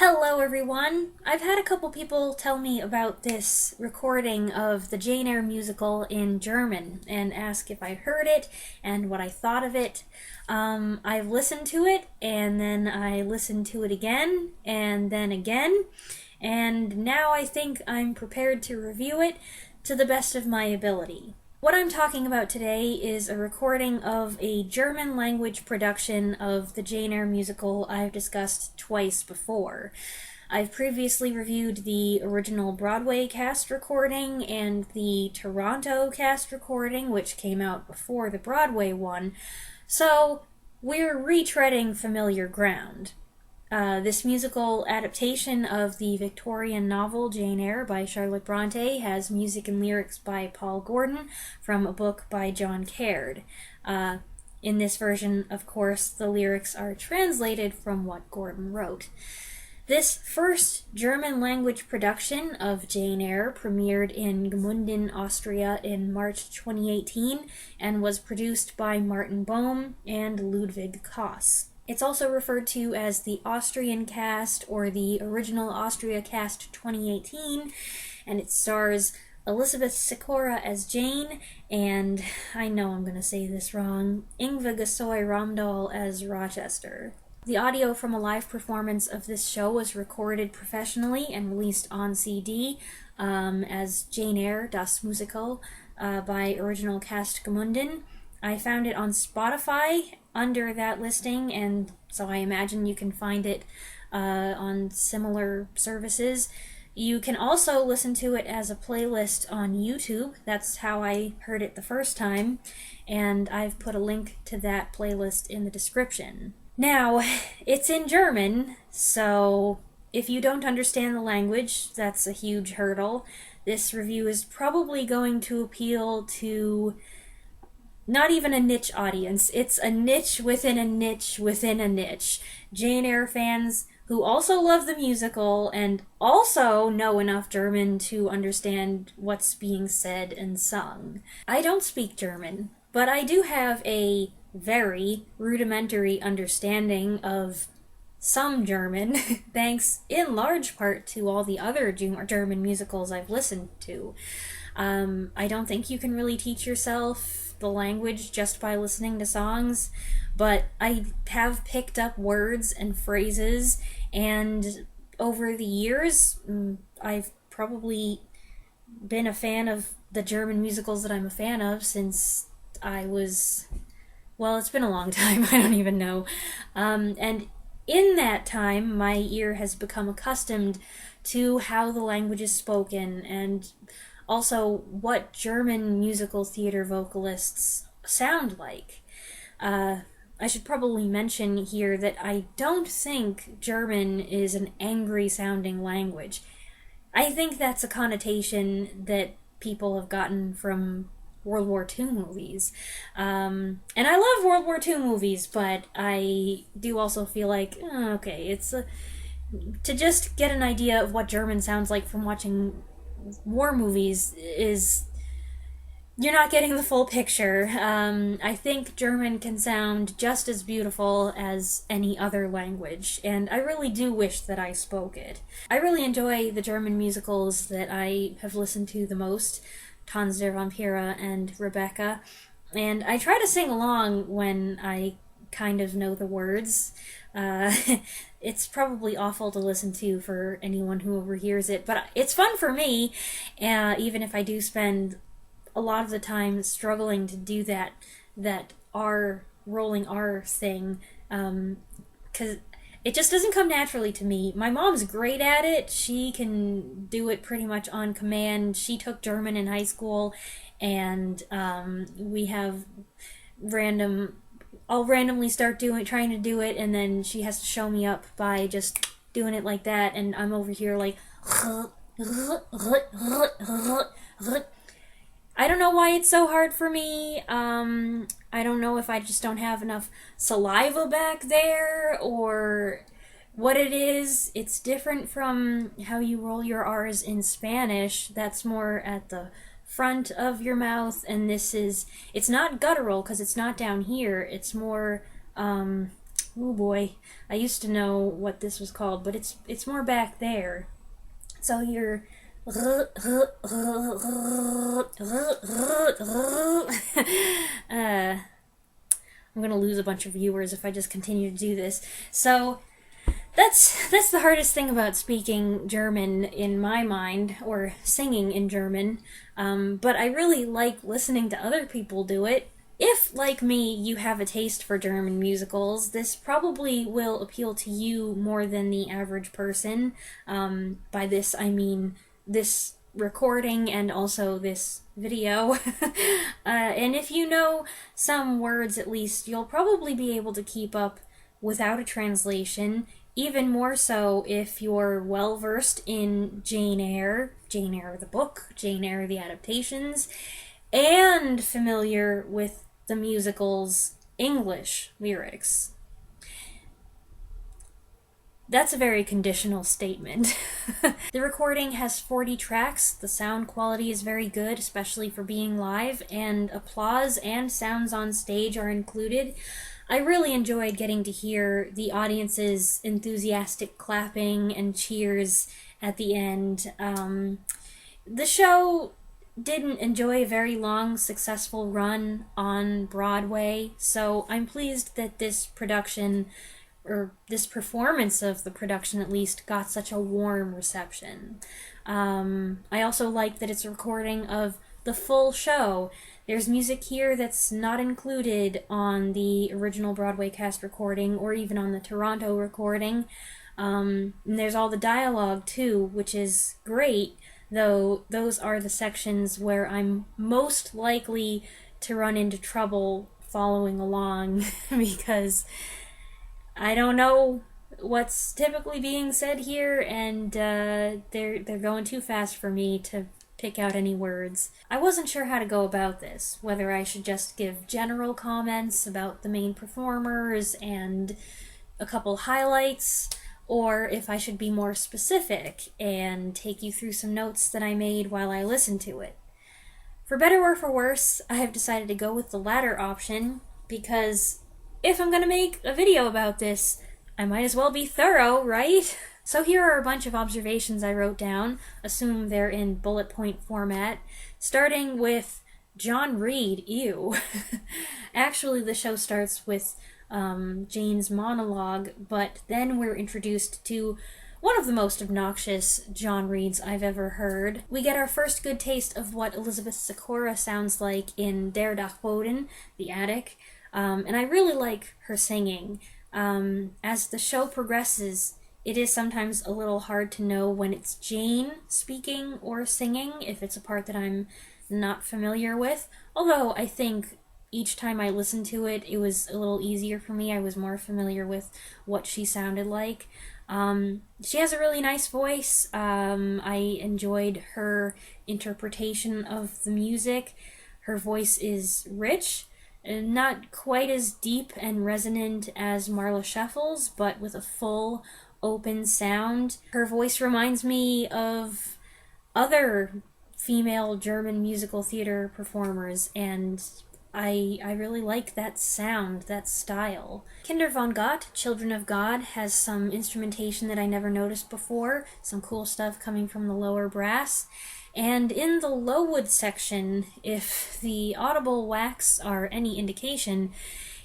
Hello everyone! I've had a couple people tell me about this recording of the Jane Eyre musical in German and ask if I heard it and what I thought of it. I've listened to it and then I listened to it again and then again, and now I think I'm prepared to review it to the best of my ability. What I'm talking about today is a recording of a German language production of the Jane Eyre musical I've discussed twice before. I've previously reviewed the original Broadway cast recording and the Toronto cast recording, which came out before the Broadway one, so we're retreading familiar ground. This musical adaptation of the Victorian novel Jane Eyre by Charlotte Brontë has music and lyrics by Paul Gordon from a book by John Caird. In this version, of course, the lyrics are translated from what Gordon wrote. This first German language production of Jane Eyre premiered in Gmunden, Austria in March 2018 and was produced by Martin Bohm and Ludwig Koss. It's also referred to as the Austrian cast or the original Austria cast 2018, and it stars Elizabeth Sikora as Jane, and I know I'm going to say this wrong, Yngve Gasoy Ramdahl as Rochester. The audio from a live performance of this show was recorded professionally and released on CD as Jane Eyre, Das Musical, by Original Cast Gmunden. I found it on Spotify under that listing, and so I imagine you can find it on similar services. You can also listen to it as a playlist on YouTube. That's how I heard it the first time, and I've put a link to that playlist in the description. Now, it's in German, so if you don't understand the language, that's a huge hurdle. This review is probably going to appeal to not even a niche audience. It's a niche within a niche within a niche. Jane Eyre fans who also love the musical and also know enough German to understand what's being said and sung. I don't speak German, but I do have a very rudimentary understanding of some German, thanks in large part to all the other German musicals I've listened to. I don't think you can really teach yourself the language just by listening to songs, but I have picked up words and phrases, and over the years, I've probably been a fan of the German musicals that I'm a fan of since I was, well, it's been a long time, I don't even know. And in that time, my ear has become accustomed to how the language is spoken and also what German musical theater vocalists sound like. I should probably mention here that I don't think German is an angry-sounding language. I think that's a connotation that people have gotten from World War II movies. And I love World War II movies, but I do also feel like, to just get an idea of what German sounds like from watching war movies is, you're not getting the full picture. I think German can sound just as beautiful as any other language, and I really do wish that I spoke it. I really enjoy the German musicals that I have listened to the most, Tanz der Vampire and Rebecca, and I try to sing along when I kind of know the words. It's probably awful to listen to for anyone who overhears it, but it's fun for me, even if I do spend a lot of the time struggling to do that R, rolling R thing, because it just doesn't come naturally to me. My mom's great at it. She can do it pretty much on command. She took German in high school, and we have I'll randomly start trying to do it, and then she has to show me up by just doing it like that, and I'm over here like, I don't know why it's so hard for me. I don't know if I just don't have enough saliva back there, or what it is. It's different from how you roll your R's in Spanish. That's more at the front of your mouth, and it's not guttural because it's not down here. It's more Oh boy, I used to know what this was called, but it's more back there. So you're I'm gonna lose a bunch of viewers if I just continue to do this. So that's the hardest thing about speaking German in my mind, or singing in German. But I really like listening to other people do it. If, like me, you have a taste for German musicals, this probably will appeal to you more than the average person. By this, I mean this recording and also this video. And if you know some words at least, you'll probably be able to keep up without a translation. Even more so if you're well versed in Jane Eyre the book, Jane Eyre the adaptations, and familiar with the musical's English lyrics. That's a very conditional statement. The recording has 40 tracks, the sound quality is very good, especially for being live, and applause and sounds on stage are included. I really enjoyed getting to hear the audience's enthusiastic clapping and cheers at the end. The show didn't enjoy a very long, successful run on Broadway, so I'm pleased that this production, or this performance of the production at least, got such a warm reception. I also like that it's a recording of the full show. There's music here that's not included on the original Broadway cast recording or even on the Toronto recording. And there's all the dialogue too, which is great, though those are the sections where I'm most likely to run into trouble following along because I don't know what's typically being said here, and they're going too fast for me to pick out any words. I wasn't sure how to go about this, whether I should just give general comments about the main performers and a couple highlights, or if I should be more specific and take you through some notes that I made while I listened to it. For better or for worse, I have decided to go with the latter option, because if I'm gonna make a video about this, I might as well be thorough, right? So here are a bunch of observations I wrote down, assume they're in bullet point format, starting with John Reed, ew. Actually, the show starts with Jane's monologue, but then we're introduced to one of the most obnoxious John Reeds I've ever heard. We get our first good taste of what Elizabeth Sikora sounds like in Der Dachboden, the attic, and I really like her singing. As the show progresses, it is sometimes a little hard to know when it's Jane speaking or singing, if it's a part that I'm not familiar with, although I think each time I listened to it, it was a little easier for me. I was more familiar with what she sounded like. She has a really nice voice. I enjoyed her interpretation of the music. Her voice is rich, not quite as deep and resonant as Marla Scheffel's, but with a full, open sound. Her voice reminds me of other female German musical theater performers, and I really like that sound, that style. Kinder von Gott, Children of God, has some instrumentation that I never noticed before, some cool stuff coming from the lower brass. And in the Lowood section, if the audible whacks are any indication,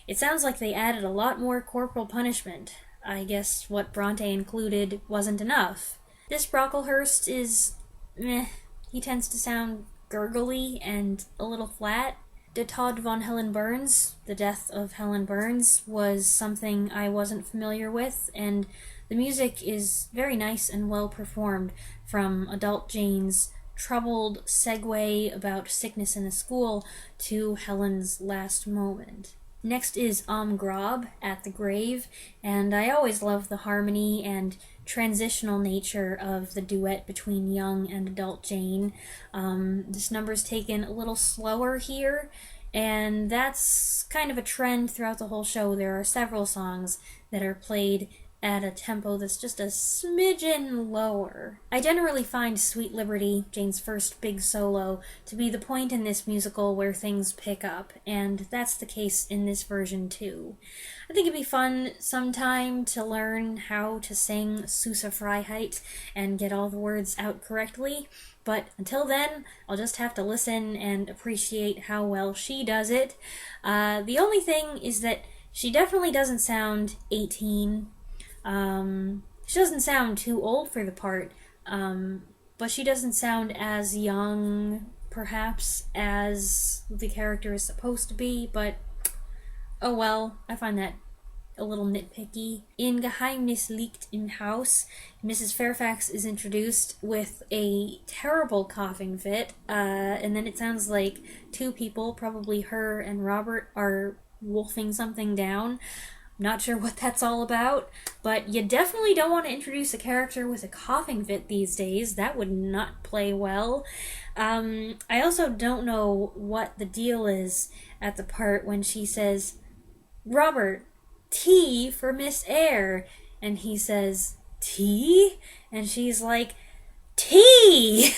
it sounds like they added a lot more corporal punishment. I guess what Brontë included wasn't enough. This Brocklehurst is meh. He tends to sound gurgly and a little flat. De Tod von Helen Burns, The Death of Helen Burns, was something I wasn't familiar with, and the music is very nice and well performed, from adult Jane's troubled segue about sickness in the school to Helen's last moment. Next is Am Grab, At the Grave, and I always love the harmony and transitional nature of the duet between young and adult Jane. This number's taken a little slower here, and that's kind of a trend throughout the whole show. There are several songs that are played at a tempo that's just a smidgen lower. I generally find Sweet Liberty, Jane's first big solo, to be the point in this musical where things pick up, and that's the case in this version too. I think it'd be fun sometime to learn how to sing Süße Freiheit and get all the words out correctly, but until then, I'll just have to listen and appreciate how well she does it. The only thing is that she definitely doesn't sound 18. She doesn't sound too old for the part, but she doesn't sound as young, perhaps, as the character is supposed to be, but oh well, I find that a little nitpicky. In Geheimnis liegt im Haus, Mrs. Fairfax is introduced with a terrible coughing fit, and then it sounds like two people, probably her and Robert, are wolfing something down. Not sure what that's all about, but you definitely don't want to introduce a character with a coughing fit these days. That would not play well. I also don't know what the deal is at the part when she says, "Robert, tea for Miss Eyre," and he says, "Tea?" And she's like, "Tea!"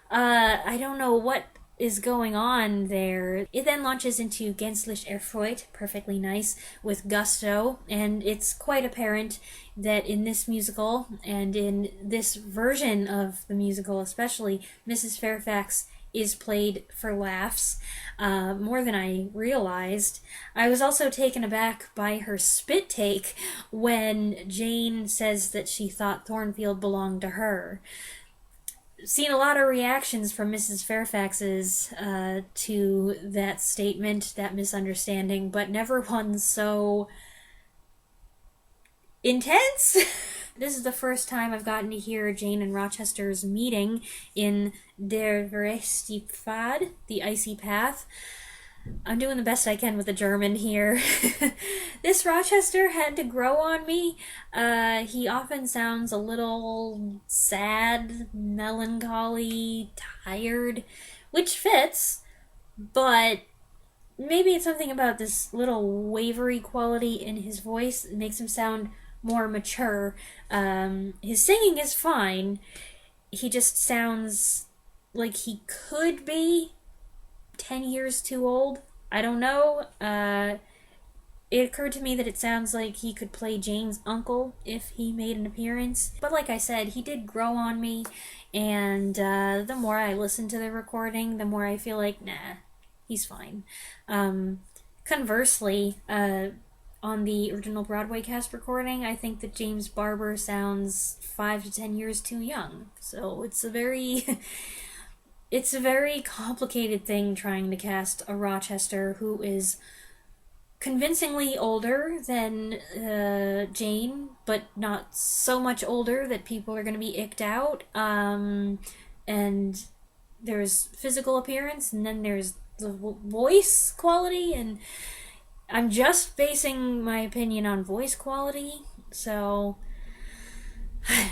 I don't know what is going on there. It then launches into Gänzlich erfreut, perfectly nice, with gusto, and it's quite apparent that in this musical, and in this version of the musical especially, Mrs. Fairfax is played for laughs, more than I realized. I was also taken aback by her spit take when Jane says that she thought Thornfield belonged to her. Seen a lot of reactions from Mrs. Fairfax's to that statement, that misunderstanding, but never one so intense. This is the first time I've gotten to hear Jane and Rochester's meeting in Der Verrechte Pfad, the Icy Path. I'm doing the best I can with the German here. This Rochester had to grow on me. He often sounds a little sad, melancholy, tired, which fits, but maybe it's something about this little wavery quality in his voice that makes him sound more mature. His singing is fine. He just sounds like he could be 10 years too old. I don't know. It occurred to me that it sounds like he could play Jane's uncle if he made an appearance. But like I said, he did grow on me, and the more I listen to the recording, the more I feel like, nah, he's fine. Conversely, on the original Broadway cast recording, I think that James Barber sounds 5 to 10 years too young. So it's a very complicated thing trying to cast a Rochester who is convincingly older than Jane, but not so much older that people are going to be icked out. And there's physical appearance, and then there's the voice quality, and I'm just basing my opinion on voice quality, so I don't know.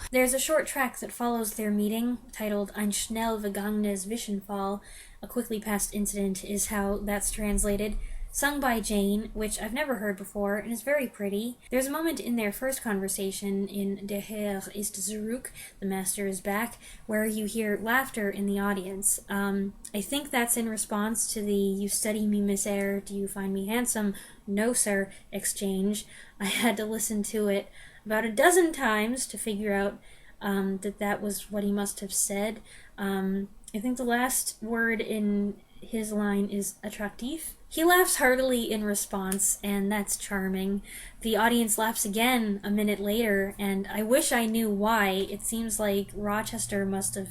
There's a short track that follows their meeting, titled Ein schnell vergangenes Zwischenfall. A quickly past incident is how that's translated. Sung by Jane, which I've never heard before, and is very pretty. There's a moment in their first conversation in Der Herr ist zurück, the master is back, where you hear laughter in the audience. I think that's in response to the "You study me, Miss Eyre, do you find me handsome? No, sir" exchange. I had to listen to it about a dozen times to figure out that was what he must have said. I think the last word in his line is attractif. He laughs heartily in response, and that's charming. The audience laughs again a minute later, and I wish I knew why. It seems like Rochester must have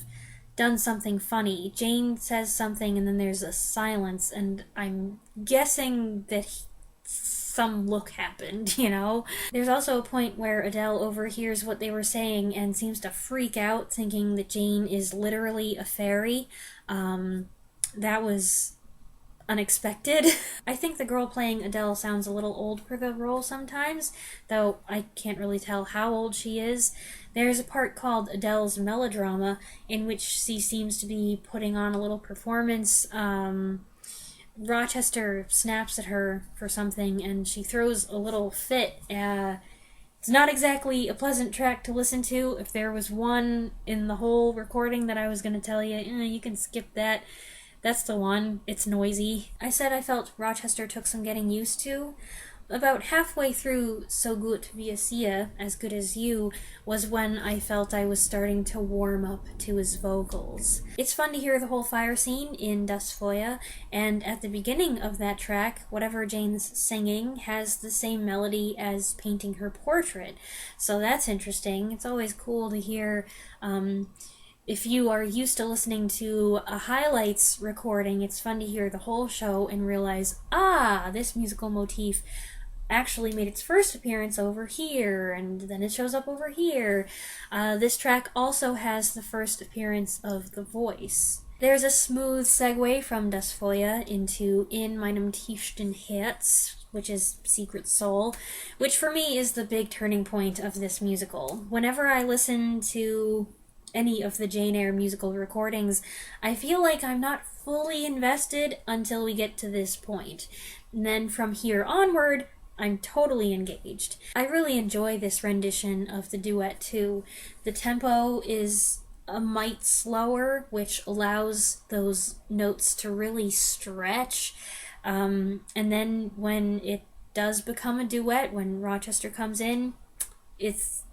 done something funny. Jane says something, and then there's a silence, and I'm guessing that some look happened, you know? There's also a point where Adele overhears what they were saying and seems to freak out, thinking that Jane is literally a fairy. That was unexpected. I think the girl playing Adele sounds a little old for the role sometimes, though I can't really tell how old she is. There's a part called Adele's Melodrama, in which she seems to be putting on a little performance. Rochester snaps at her for something, and she throws a little fit, It's not exactly a pleasant track to listen to. If there was one in the whole recording that I was going to tell you, you can skip that, that's the one. It's noisy. I said I felt Rochester took some getting used to. About halfway through So Gut wie es hier, As Good as You, was when I felt I was starting to warm up to his vocals. It's fun to hear the whole fire scene in Das Feuer, and at the beginning of that track, whatever Jane's singing has the same melody as painting her portrait. So that's interesting. It's always cool to hear, if you are used to listening to a highlights recording, it's fun to hear the whole show and realize, this musical motif actually made its first appearance over here, and then it shows up over here. This track also has the first appearance of the voice. There's a smooth segue from Das Feuer into In meinem tiefsten Herz, which is Secret Soul, which for me is the big turning point of this musical. Whenever I listen to any of the Jane Eyre musical recordings, I feel like I'm not fully invested until we get to this point. And then from here onward, I'm totally engaged. I really enjoy this rendition of the duet too. The tempo is a mite slower, which allows those notes to really stretch. And then when it does become a duet, when Rochester comes in, it's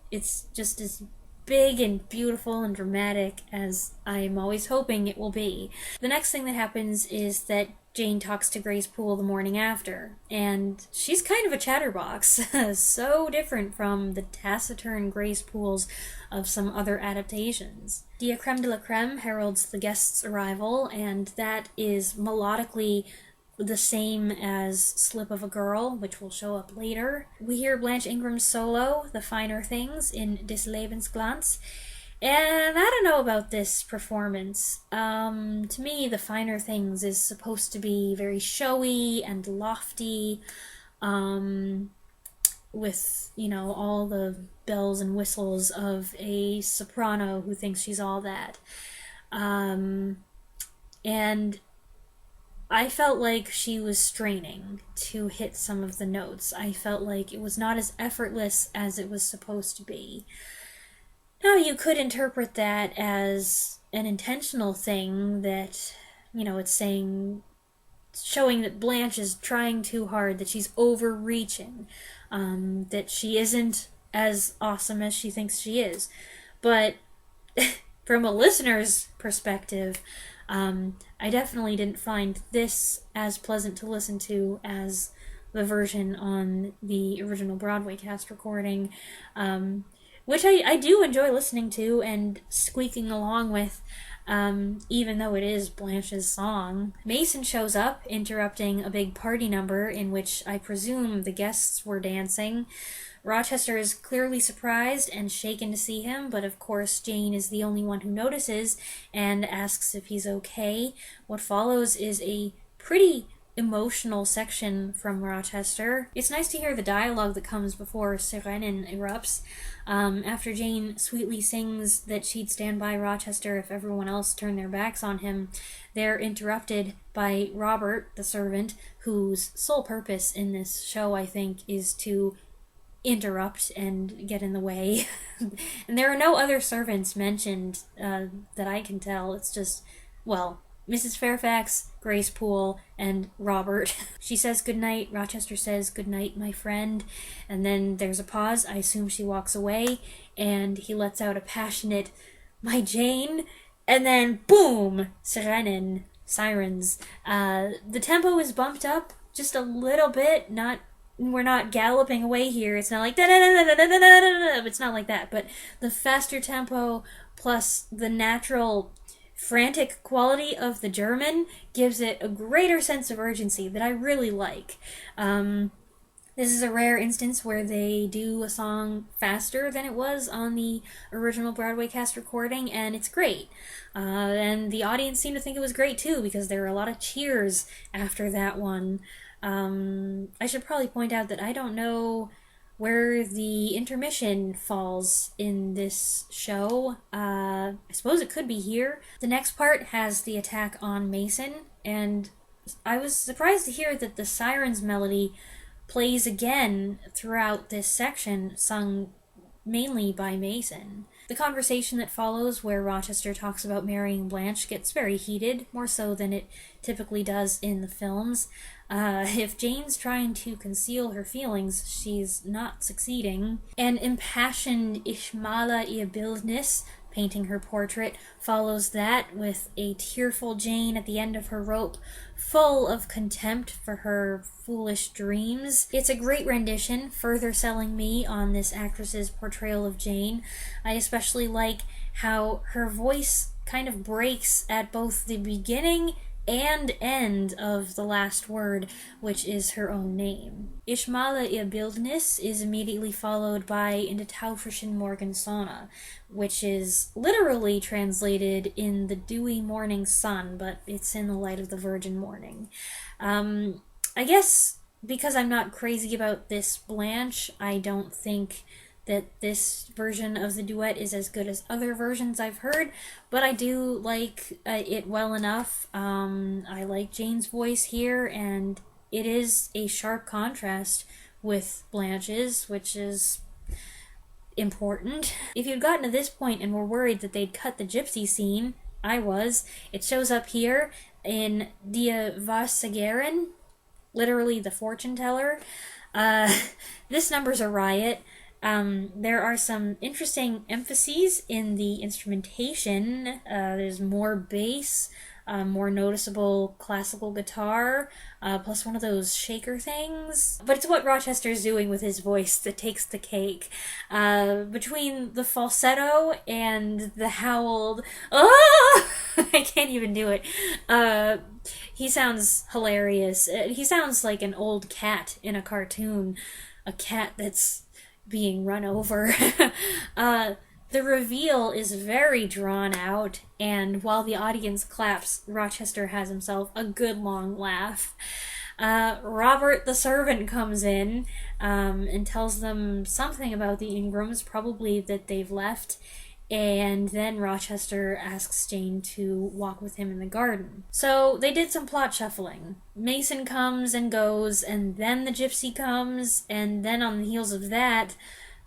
just as big and beautiful and dramatic as I'm always hoping it will be. The next thing that happens is that Jane talks to Grace Poole the morning after, and she's kind of a chatterbox, so different from the taciturn Grace Pooles of some other adaptations. Die Crème de la Crème heralds the guest's arrival, and that is melodically the same as Slip of a Girl, which will show up later. We hear Blanche Ingram's solo, The Finer Things, in Des Lebensglanz, and I don't know about this performance. To me, The Finer Things is supposed to be very showy and lofty, with, all the bells and whistles of a soprano who thinks she's all that. And I felt like she was straining to hit some of the notes. I felt like it was not as effortless as it was supposed to be. Now, you could interpret that as an intentional thing that, it's showing that Blanche is trying too hard, that she's overreaching, that she isn't as awesome as she thinks she is. But from a listener's perspective, I definitely didn't find this as pleasant to listen to as the version on the original Broadway cast recording, which I do enjoy listening to and squeaking along with, even though it is Blanche's song. Mason shows up, interrupting a big party number in which I presume the guests were dancing. Rochester is clearly surprised and shaken to see him, but of course Jane is the only one who notices and asks if he's okay. What follows is a pretty emotional section from Rochester. It's nice to hear the dialogue that comes before Sirenen erupts. After Jane sweetly sings that she'd stand by Rochester if everyone else turned their backs on him, they're interrupted by Robert, the servant, whose sole purpose in this show, I think, is to interrupt and get in the way. And there are no other servants mentioned that I can tell. It's just, Mrs. Fairfax, Grace Poole, and Robert. She says goodnight. Rochester says goodnight, my friend. And then there's a pause. I assume she walks away, and he lets out a passionate, my Jane. And then, boom! Sirens. The tempo is bumped up just a little bit. We're not galloping away here. It's not like da-da-da-da-da-da-da-da. It's not like that. But the faster tempo plus the natural frantic quality of the German gives it a greater sense of urgency that I really like. This is a rare instance where they do a song faster than it was on the original Broadway cast recording, and it's great. And the audience seemed to think it was great too, because there were a lot of cheers after that one. I should probably point out that I don't know where the intermission falls in this show. I suppose it could be here. The next part has the attack on Mason, and I was surprised to hear that the Sirens melody plays again throughout this section, sung mainly by Mason. The conversation that follows, where Rochester talks about marrying Blanche, gets very heated, more so than it typically does in the films. If Jane's trying to conceal her feelings, she's not succeeding. An impassioned Ich male ihr Bildnis, painting her portrait, follows that with a tearful Jane at the end of her rope, full of contempt for her foolish dreams. It's a great rendition, further selling me on this actress's portrayal of Jane. I especially like how her voice kind of breaks at both the beginning and end of the last word, which is her own name. Ich male ihr Bildnis is immediately followed by In de taufrischen Morgensonne, which is literally translated in the dewy morning sun, but it's in the light of the virgin morning. I guess because I'm not crazy about this Blanche, I don't think that this version of the duet is as good as other versions I've heard, but I do like it well enough. I like Jane's voice here, and it is a sharp contrast with Blanche's, which is important. If you'd gotten to this point and were worried that they'd cut the gypsy scene, I was. It shows up here in Die Wahrsagerin, literally the fortune teller. This number's a riot. There are some interesting emphases in the instrumentation. There's more bass, more noticeable classical guitar, plus one of those shaker things. But it's what Rochester's doing with his voice that takes the cake. Between the falsetto and the howled, oh! I can't even do it. He sounds hilarious. He sounds like an old cat in a cartoon. A cat that's being run over. The reveal is very drawn out, and while the audience claps, Rochester has himself a good long laugh. Robert the servant comes in and tells them something about the Ingrams, probably that they've left, and then Rochester asks Jane to walk with him in the garden. So they did some plot shuffling. Mason comes and goes, and then the gypsy comes, and then on the heels of that,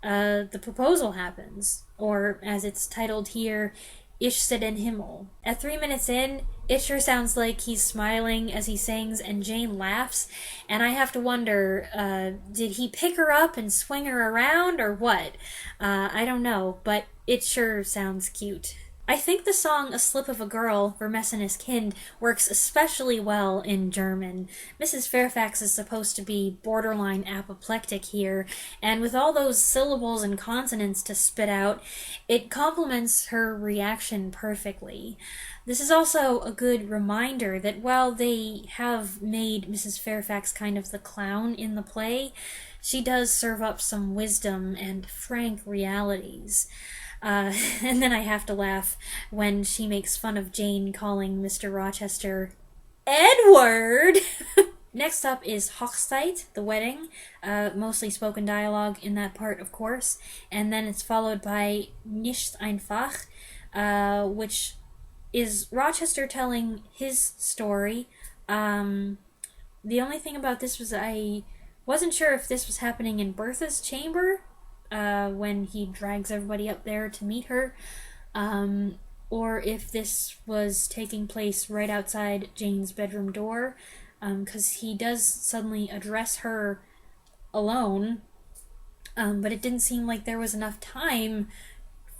the proposal happens. Or, as it's titled here, Ich seh den Himmel. At 3 minutes in, it sure sounds like he's smiling as he sings, and Jane laughs, and I have to wonder, did he pick her up and swing her around, or what? I don't know, but it sure sounds cute. I think the song A Slip of a Girl, Vermessenes Kind, works especially well in German. Mrs. Fairfax is supposed to be borderline apoplectic here, and with all those syllables and consonants to spit out, it complements her reaction perfectly. This is also a good reminder that while they have made Mrs. Fairfax kind of the clown in the play, she does serve up some wisdom and frank realities. And then I have to laugh when she makes fun of Jane calling Mr. Rochester Edward! Next up is Hochzeit, the wedding, mostly spoken dialogue in that part, of course, and then it's followed by Nicht einfach, which is Rochester telling his story. The only thing about this was I wasn't sure if this was happening in Bertha's chamber, when he drags everybody up there to meet her, or if this was taking place right outside Jane's bedroom door, because he does suddenly address her alone, but it didn't seem like there was enough time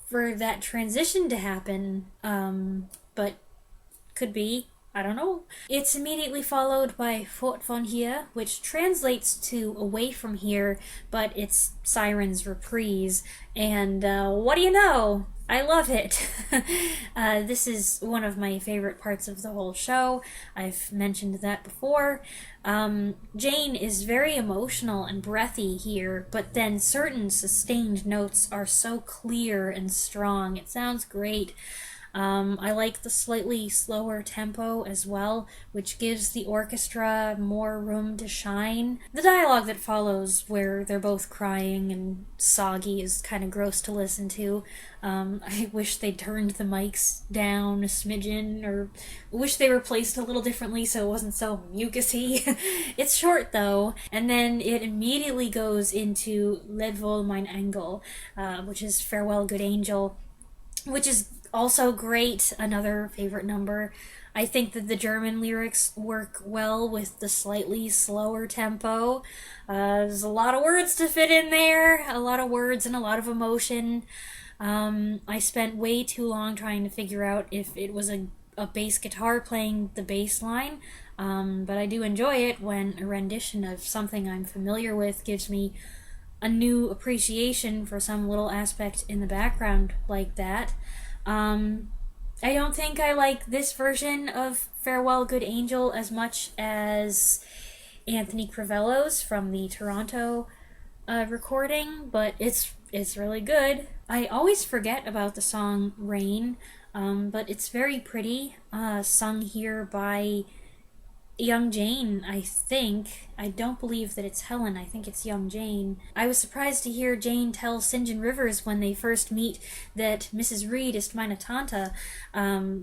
for that transition to happen, but could be. I don't know. It's immediately followed by Fort von hier, which translates to away from here, but it's Siren's reprise, and what do you know? I love it. This is one of my favorite parts of the whole show. I've mentioned that before. Jane is very emotional and breathy here, but then certain sustained notes are so clear and strong. It sounds great. I like the slightly slower tempo as well, which gives the orchestra more room to shine. The dialogue that follows, where they're both crying and soggy, is kind of gross to listen to. I wish they turned the mics down a smidgen, or wish they were placed a little differently so it wasn't so mucusy. It's short though, and then it immediately goes into Led Vol mein Engel, which is Farewell Good Angel, which is also great, another favorite number. I think that the German lyrics work well with the slightly slower tempo. There's a lot of words to fit in there, a lot of words and a lot of emotion. I spent way too long trying to figure out if it was a bass guitar playing the bass line, but I do enjoy it when a rendition of something I'm familiar with gives me a new appreciation for some little aspect in the background like that. I don't think I like this version of Farewell Good Angel as much as Anthony Crivello's from the Toronto recording, but it's really good. I always forget about the song Rain, but it's very pretty, sung here by young Jane, I think. I don't believe that it's Helen. I think it's young Jane. I was surprised to hear Jane tell St. John Rivers when they first meet that Mrs. Reed is meine Tante.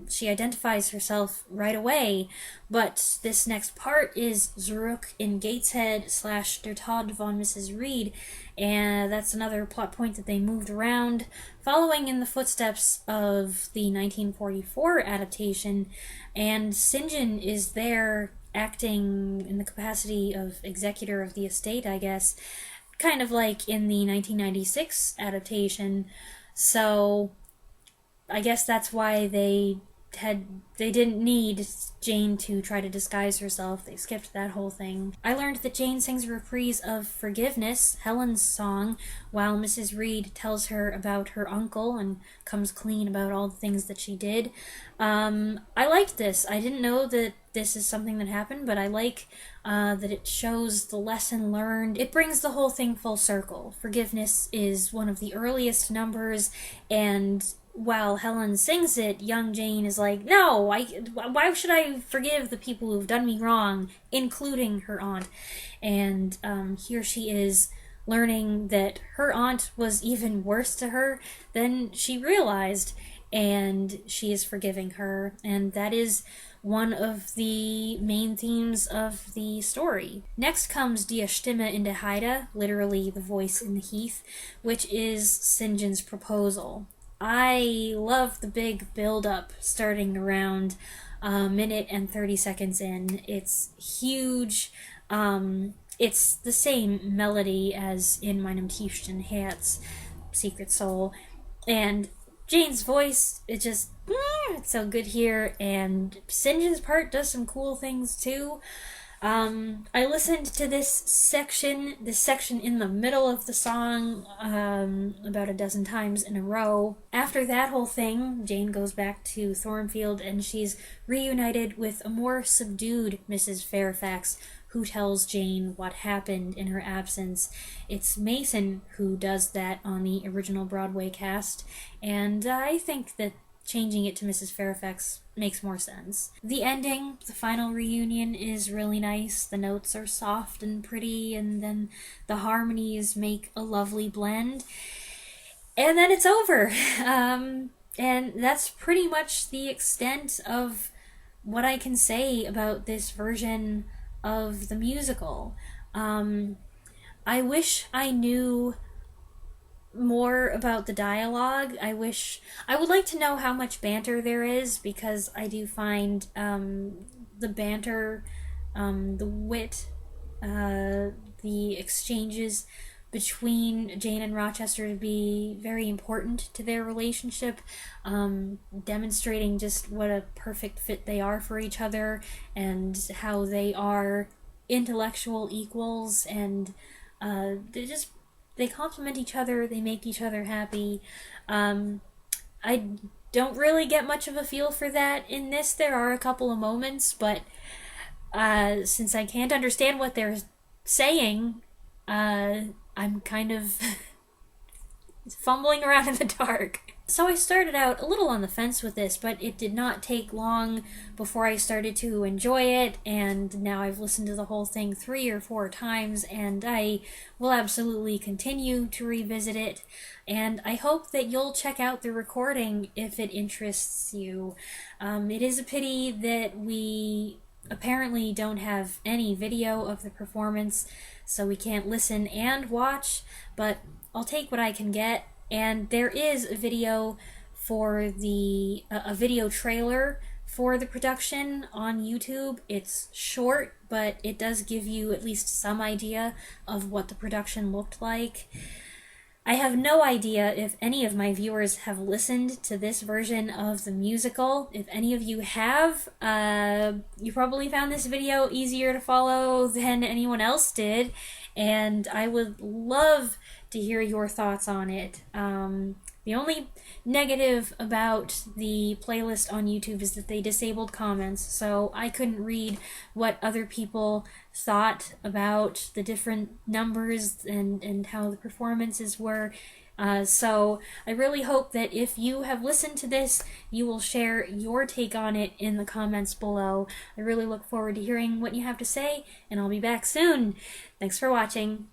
She identifies herself right away, but this next part is Zurück in Gateshead / Der Tod von Mrs. Reed, and that's another plot point that they moved around, following in the footsteps of the 1944 adaptation, and St. John is there acting in the capacity of executor of the estate, I guess, kind of like in the 1996 adaptation. So I guess that's why they didn't need Jane to try to disguise herself. They skipped that whole thing. I learned that Jane sings a reprise of Forgiveness, Helen's song, while Mrs. Reed tells her about her uncle and comes clean about all the things that she did. I liked this. I didn't know that this is something that happened, but I like that it shows the lesson learned. It brings the whole thing full circle. Forgiveness is one of the earliest numbers, and while Helen sings it, young Jane is like, no, why should I forgive the people who've done me wrong, including her aunt? And here she is learning that her aunt was even worse to her than she realized, and she is forgiving her, and that is one of the main themes of the story. Next comes Die Stimme in der Heide, literally the voice in the heath, which is St. John's proposal. I love the big build-up starting around a minute and 30 seconds in. It's huge. It's the same melody as in Meinem tiefsten Herz, Secret Soul. And Jane's voice, it's so good here. And St. John's part does some cool things too. I listened to this section in the middle of the song about a dozen times in a row. After that whole thing, Jane goes back to Thornfield and she's reunited with a more subdued Mrs. Fairfax, who tells Jane what happened in her absence. It's Mason who does that on the original Broadway cast, and I think that changing it to Mrs. Fairfax makes more sense. The ending, the final reunion, is really nice. The notes are soft and pretty, and then the harmonies make a lovely blend. And then it's over. And that's pretty much the extent of what I can say about this version of the musical. I wish I knew more about the dialogue. I would like to know how much banter there is, because I do find the banter, the wit, the exchanges between Jane and Rochester to be very important to their relationship, demonstrating just what a perfect fit they are for each other, and how they are intellectual equals, and they complement each other, they make each other happy. I don't really get much of a feel for that in this. There are a couple of moments, but since I can't understand what they're saying, I'm kind of fumbling around in the dark. So I started out a little on the fence with this, but it did not take long before I started to enjoy it, and now I've listened to the whole thing 3 or 4 times, and I will absolutely continue to revisit it, and I hope that you'll check out the recording if it interests you. It is a pity that we apparently don't have any video of the performance, so we can't listen and watch, but I'll take what I can get. And there is a video for a video trailer for the production on YouTube. It's short, but it does give you at least some idea of what the production looked like. I have no idea if any of my viewers have listened to this version of the musical. If any of you have, you probably found this video easier to follow than anyone else did, and I would love to hear your thoughts on it. The only negative about the playlist on YouTube is that they disabled comments, so I couldn't read what other people thought about the different numbers and how the performances were. So I really hope that if you have listened to this, you will share your take on it in the comments below. I really look forward to hearing what you have to say, and I'll be back soon. Thanks for watching.